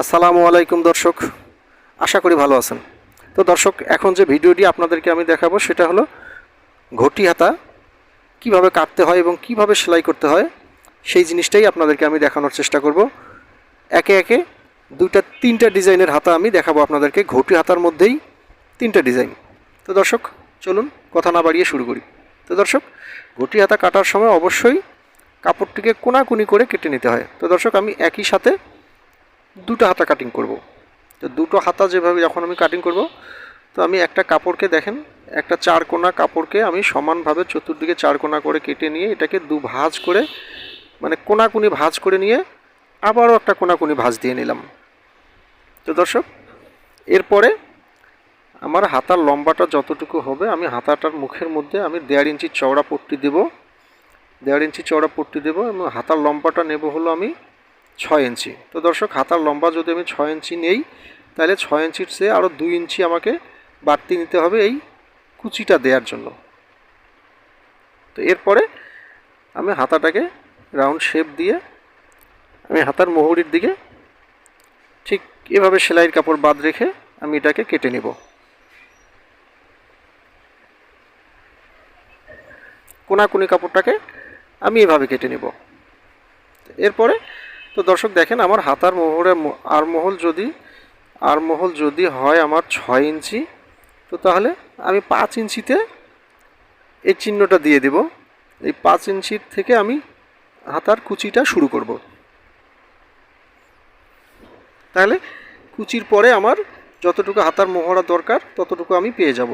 আসসালামু আলাইকুম দর্শক, আশা করি ভালো আছেন। তো দর্শক, এখন যে ভিডিওটি আপনাদেরকে আমি দেখাবো সেটা হলো ঘটি হাতা কিভাবে কাটতে হয় এবং কিভাবে সেলাই করতে হয়, সেই জিনিসটাই আপনাদেরকে আমি দেখানোর চেষ্টা করব। একে একে দুইটা তিনটা ডিজাইনের হাতা আমি দেখাবো আপনাদেরকে, ঘটি হাতার মধ্যেই তিনটা ডিজাইন। তো দর্শক, চলুন কথা না বাড়িয়ে শুরু করি। তো দর্শক, ঘটি হাতা কাটার সময় অবশ্যই কাপড়টিকে কোনাকুনি করে কেটে নিতে হয়। তো দর্শক, আমি একই সাথে দুটো হাতা কাটিং করব। তো দুটো হাতা যেভাবে যখন আমি কাটিং করব, তো আমি একটা কাপড়কে দেখেন, একটা চার কোনা কাপড়কে আমি সমানভাবে চতুর্দিকে চার কোনা করে কেটে নিয়ে এটাকে দু ভাঁজ করে, মানে কোনাকুনি ভাঁজ করে নিয়ে আবারও একটা কোনাকুনি ভাঁজ দিয়ে নিলাম। তো দর্শক, এরপরে আমার হাতার লম্বাটা যতটুকু হবে, আমি হাতাটার মুখের মধ্যে আমি 1.5 ইঞ্চি চওড়া পট্টি দেব, 1.5 ইঞ্চি চওড়া পট্টি দেব এবং হাতার লম্বাটা নেব হলো আমি 6 ইঞ্চি। তো দর্শক, হাতার লম্বা যদি আমি 6 ইঞ্চি নেই, তাহলে 6 ইঞ্চির চেয়ে আরও 2 ইঞ্চি আমাকে বাড়তি নিতে হবে এই কুচিটা দেওয়ার জন্য। তো এরপরে আমি হাতাটাকে রাউন্ড শেপ দিয়ে আমি হাতার মুহুরির দিকে ঠিক এভাবে সেলাইয়ের কাপড় বাদ রেখে আমি এটাকে কেটে নেব। কোনাকুনি কাপড়টাকে আমি এভাবে কেটে নেব। এরপরে তো দর্শক দেখেন, আমার হাতার মোহরে আরমহল যদি হয় আমার 6 ইঞ্চি, তো তাহলে আমি 5 ইঞ্চিতে এই চিহ্নটা দিয়ে দেব। এই 5 ইঞ্চির থেকে আমি হাতার কুচিটা শুরু করব। তাহলে কুচির পরে আমার যতটুকু হাতার মোহরা দরকার ততটুকু আমি পেয়ে যাব।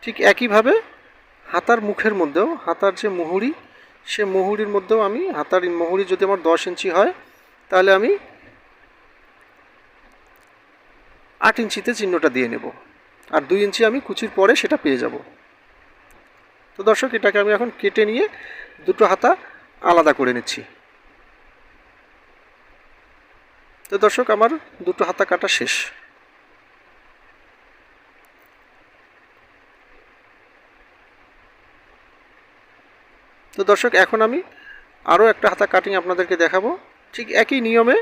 ঠিক একইভাবে হাতার মুখের মধ্যেও, হাতার যে মুহুরি, সে মুহুরির মধ্যেও আমি হাতার মুহুরি যদি আমার 10 ইঞ্চি হয়, তাহলে আমি 8 ইঞ্চিতে চিহ্নটা দিয়ে নেব, আর 2 ইঞ্চি আমি কুচির পরে সেটা পেয়ে যাব। তো দর্শক, এটাকে আমি এখন কেটে নিয়ে দুটো হাতা আলাদা করে নিচ্ছি। তো দর্শক, আমার দুটো হাতা কাটা শেষ। তো দর্শক, এখন আমি আরও একটা হাতা কাটিং আপনাদেরকে দেখাবো। ঠিক একই নিয়মে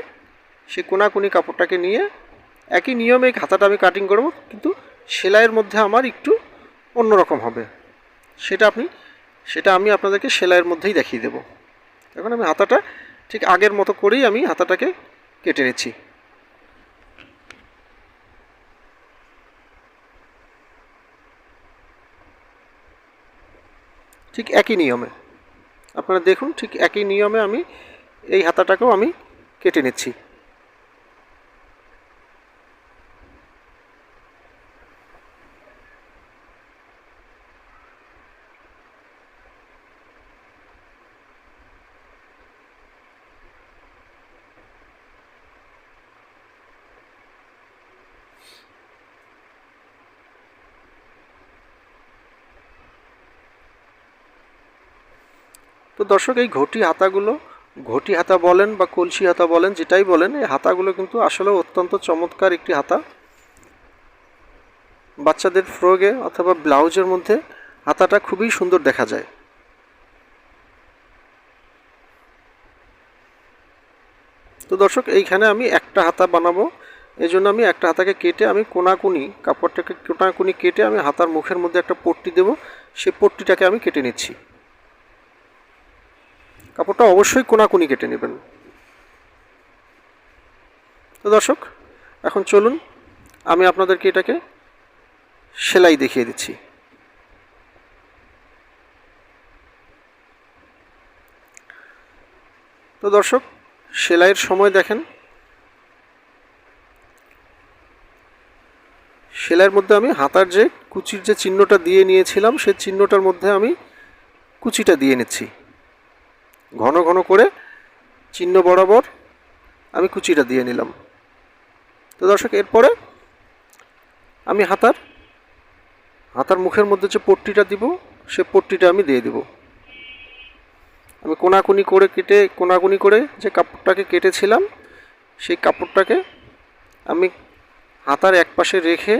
সে কোনাকুনি কাপড়টাকে নিয়ে একই নিয়মে হাতাটা আমি কাটিং করব, কিন্তু সেলাইয়ের মধ্যে আমার একটু অন্যরকম হবে। সেটা আমি আপনাদেরকে সেলাইয়ের মধ্যেই দেখিয়ে দেব। এখন আমি হাতাটা ঠিক আগের মতো করেই আমি হাতাটাকে কেটে নিচ্ছি। ঠিক একই নিয়মে আপনারা দেখুন, ঠিক একই নিয়মে আমি এই হাতাটাকেও আমি কেটে নিচ্ছি। তো দর্শক, এই ঘটি হাতা বলেন বা কলসি হাতা বলেন, যেটাই বলেন, এই হাতাগুলো কিন্তু আসলে অত্যন্ত চমৎকার একটি হাতা। বাচ্চাদের ফ্রকে অথবা ব্লাউজের মধ্যে হাতাটা খুবই সুন্দর দেখা যায়। তো দর্শক, এইখানে আমি একটা হাতা বানাবো, এই জন্য আমি একটা হাতাকে কেটে আমি কাপড়টাকে কোনাকুনি কেটে আমি হাতার মুখের মধ্যে একটা পট্টি দেব, সেই পট্টিটাকে আমি কেটে নিচ্ছি। কাপড়টা অবশ্যই কোনাকুনি কেটে নেবেন। তো দর্শক, এখন চলুন আমি আপনাদেরকে এটাকে সেলাই দেখিয়ে দিচ্ছি। তো দর্শক, সেলাইয়ের সময় দেখেন, সেলাইয়ের মধ্যে আমি হাতার যে কুচির যে চিহ্নটা দিয়ে নিয়েছিলাম, সেই চিহ্নটার মধ্যে আমি কুচিটা দিয়ে নিচ্ছি। ঘন ঘন করে চিহ্ন বরাবর আমি কুচিটা দিয়ে নিলাম। তো দর্শক, এরপরে আমি হাতার মুখের মধ্যে যে পট্টিটা দিব, সে পট্টিটা আমি দিয়ে দিব। আমি কোনাকুনি করে যে কাপড়টাকে কেটেছিলাম, সেই কাপড়টাকে আমি হাতার এক পাশে রেখে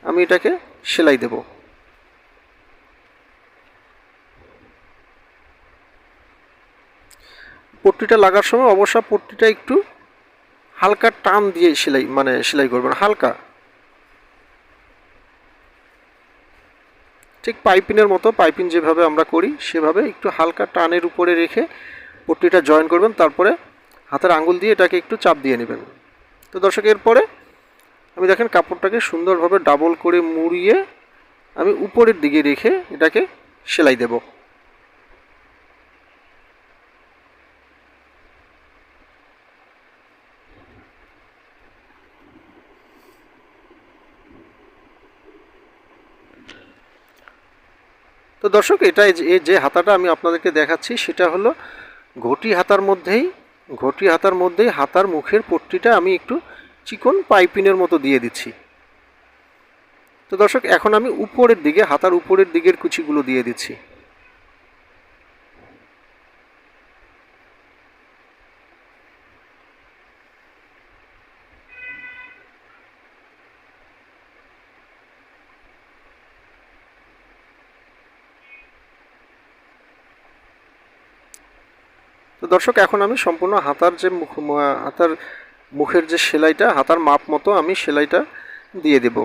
আমি এটাকে সেলাই দেব। পট্টিটা লাগার সময় অবশ্যই পট্টিটা একটু হালকা টান দিয়ে সেলাই করবেন, হালকা, ঠিক পাইপিনের মতো, পাইপিং যেভাবে আমরা করি সেভাবে একটু হালকা টানের উপরে রেখে পট্টিটা জয়েন করবেন। তারপরে হাতের আঙ্গুল দিয়ে এটাকে একটু চাপ দিয়ে নেবেন। তো দর্শক, এরপরে আমি দেখেন কাপড়টাকে সুন্দরভাবে ডাবল করে মুড়িয়ে আমি উপরের দিকে রেখে এটাকে সেলাই দেব। তো দর্শক, এটা যে হাতাটা আমি আপনাদেরকে দেখাচ্ছি সেটা হলো ঘটি হাতার মধ্যেই হাতার মুখের পট্টিটা আমি একটু চিকন পাইপিনের মতো দিয়ে দিচ্ছি। তো দর্শক, এখন আমি উপরের দিকে, হাতার উপরের দিকের কুচিগুলো দিয়ে দিচ্ছি। তো দর্শক, এখন আমি সম্পূর্ণ হাতার মুখের যে সেলাইটা, হাতার মাপ মতো আমি সেলাইটা দিয়ে দেব।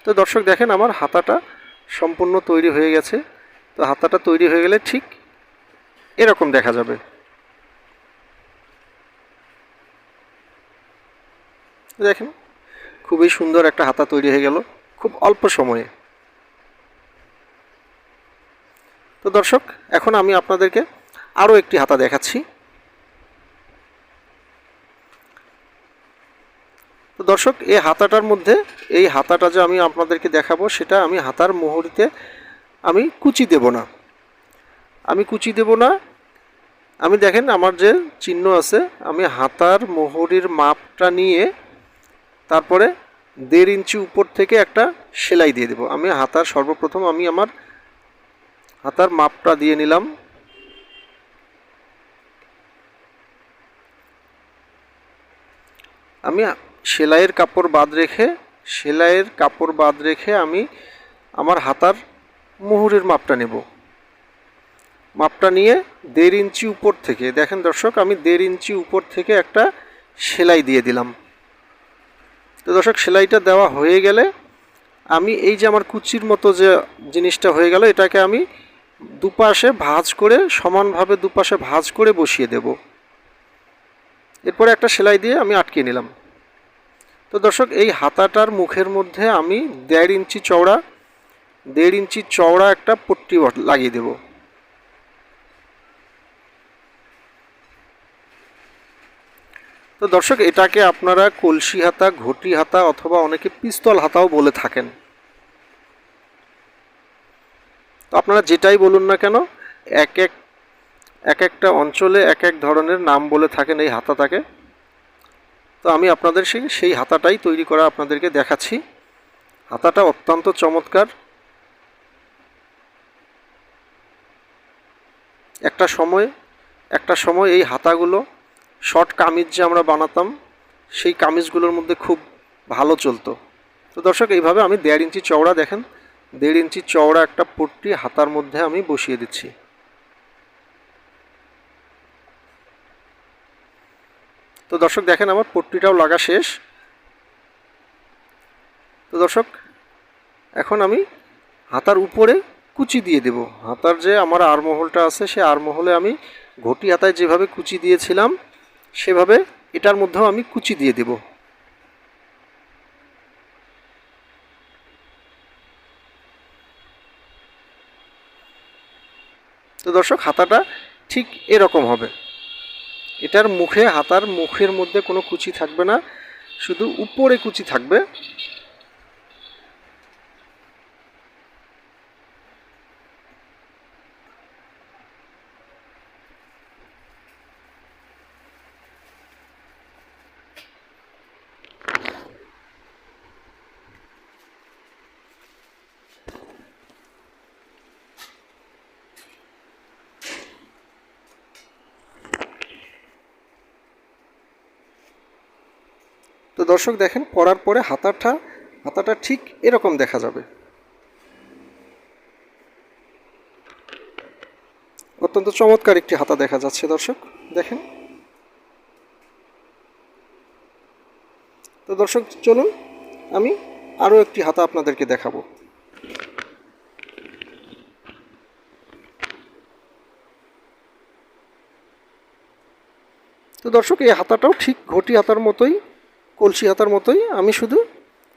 তো দর্শক দেখেন, আমার হাতাটা সম্পূর্ণ তৈরি হয়ে গেছে। তো হাতাটা তৈরি হয়ে গেলে ঠিক এরকম দেখা যাবে। দেখেন, খুবই সুন্দর একটা হাতা তৈরি হয়ে গেল খুব অল্প সময়ে। তো দর্শক, এখন আমি আপনাদেরকে আরও একটি হাতা দেখাচ্ছি। তো দর্শক, এই হাতাটা যে আমি আপনাদেরকে দেখাবো সেটা আমি হাতার মোহরিতে আমি কুচি দেব না। আমি দেখেন আমার যে চিহ্ন আছে, আমি হাতার মোহরির মাপটা নিয়ে তারপরে 1.5 ইঞ্চি উপর থেকে একটা সেলাই দিয়ে দেব। আমি সর্বপ্রথম আমি আমার হাতার মাপটা দিয়ে নিলাম। আমি সেলাইয়ের কাপড় বাদ রেখে আমি আমার হাতার মুহুরের মাপটা নেব। মাপটা নিয়ে 1.5 ইঞ্চি উপর থেকে, দেখেন দর্শক, আমি 1.5 ইঞ্চি উপর থেকে একটা সেলাই দিয়ে দিলাম। তো দর্শক, সেলাইটা দেওয়া হয়ে গেলে আমি এই যে আমার কুচির মতো যে জিনিসটা হয়ে গেল, এটাকে আমি দুপাশে সমানভাবে দুপাশে ভাঁজ করে বসিয়ে দেব। এরপরে একটা সেলাই দিয়ে আমি আটকে নিলাম। তো দর্শক, এই হাতাটার মুখের মধ্যে আমি 1.5 ইঞ্চি চওড়া একটা পট্টি লাগিয়ে দেব। তো দর্শক, এটাকে আপনারা কলসি হাতা, ঘটি হাতা অথবা অনেকে পিস্তল হাতাও বলে থাকেন। তো আপনারা যেটাই বলুন না কেন, একটা অঞ্চলে এক ধরনের নাম বলে থাকেন এই হাতাটাকে। তো আমি আপনাদের সেই হাতাটাই তৈরি করা আপনাদেরকে দেখাচ্ছি। হাতাটা অত্যন্ত চমৎকার। একটা সময় এই হাতাগুলো শর্ট কামিজ যে আমরা বানাতাম, সেই কামিজগুলোর মধ্যে খুব ভালো চলতো। তো দর্শক, এইভাবে আমি 1.5 ইঞ্চি চওড়া, দেখেন 1.5 ইঞ্চি চওড়া একটা পট্টি হাতার মধ্যে আমি বসিয়ে দিচ্ছি। তো দর্শক দেখেন, আমার পট্টিটাও লাগা শেষ। তো দর্শক, এখন আমি হাতার উপরে কুচি দিয়ে দেব। হাতার যে আমার আরমহলটা আছে, সেই আরমহলে আমি ঘটি হাতায় যেভাবে কুচি দিয়েছিলাম সেভাবে এটার মধ্যেও আমি কুচি দিয়ে দেব। তো দর্শক, হাতাটা ঠিক এরকম হবে। হাতার মুখের মধ্যে কোনো কুচি থাকবে না, শুধু উপরে কুচি থাকবে। তো দর্শক দেখেন, পরার পরে হাতাটা ঠিক এরকম দেখা যাবে। অত্যন্ত চমৎকার একটি হাতা দেখা যাচ্ছে দর্শক, দেখেন। তো দর্শক চলুন আমি আরও একটি হাতা আপনাদেরকে দেখাবো। তো দর্শক এই হাতাটাও ঠিক ঘটি হাতার মতোই, কলসি হাতার মতোই, আমি শুধু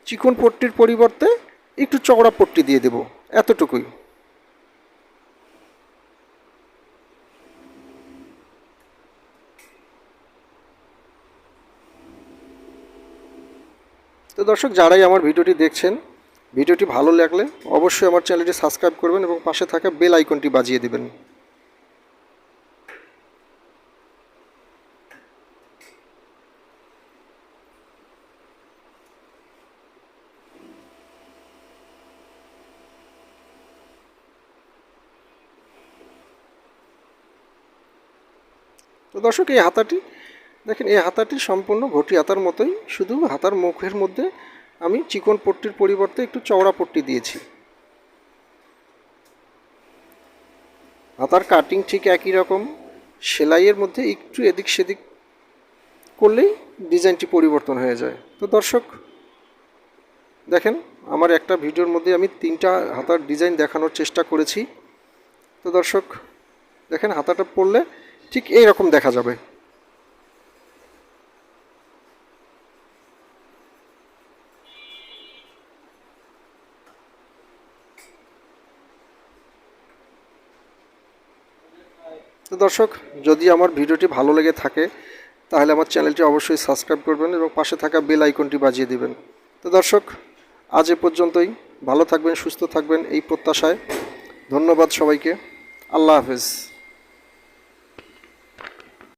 চিকন পট্টির পরিবর্তে একটু চওড়া পট্টি দিয়ে দেব, এতটুকুই। তো দর্শক যারাই আমার ভিডিওটি দেখছেন, ভিডিওটি ভালো লাগলে অবশ্যই আমার চ্যানেলটি সাবস্ক্রাইব করবেন এবং পাশে থাকা বেল আইকনটি বাজিয়ে দেবেন। তো দর্শক এই হাতাটি দেখেন, এই হাতাটি সম্পূর্ণ ঘটি হাতার মতোই, শুধু হাতার মুখের মধ্যে আমি চিকন পট্টির পরিবর্তে একটু চওড়া পট্টি দিয়েছি। হাতার কাটিং ঠিক একই রকম, সেলাইয়ের মধ্যে একটু এদিক সেদিক করলেই ডিজাইনটি পরিবর্তন হয়ে যায়। তো দর্শক দেখেন, আমার একটা ভিডিওর মধ্যে আমি 3টা হাতার ডিজাইন দেখানোর চেষ্টা করেছি। তো দর্শক দেখেন, হাতাটা পরলে ঠিক এই রকম দেখা যাবে। তো দর্শক যদি আমার ভিডিওটি ভালো লেগে থাকে তাহলে আমার চ্যানেলটি অবশ্যই সাবস্ক্রাইব করবেন এবং পাশে থাকা বেল আইকনটি বাজিয়ে দিবেন। তো দর্শক আজ এ পর্যন্তই, ভালো থাকবেন, সুস্থ থাকবেন এই প্রত্যাশায়। ধন্যবাদ সবাইকে, আল্লাহ হাফেজ।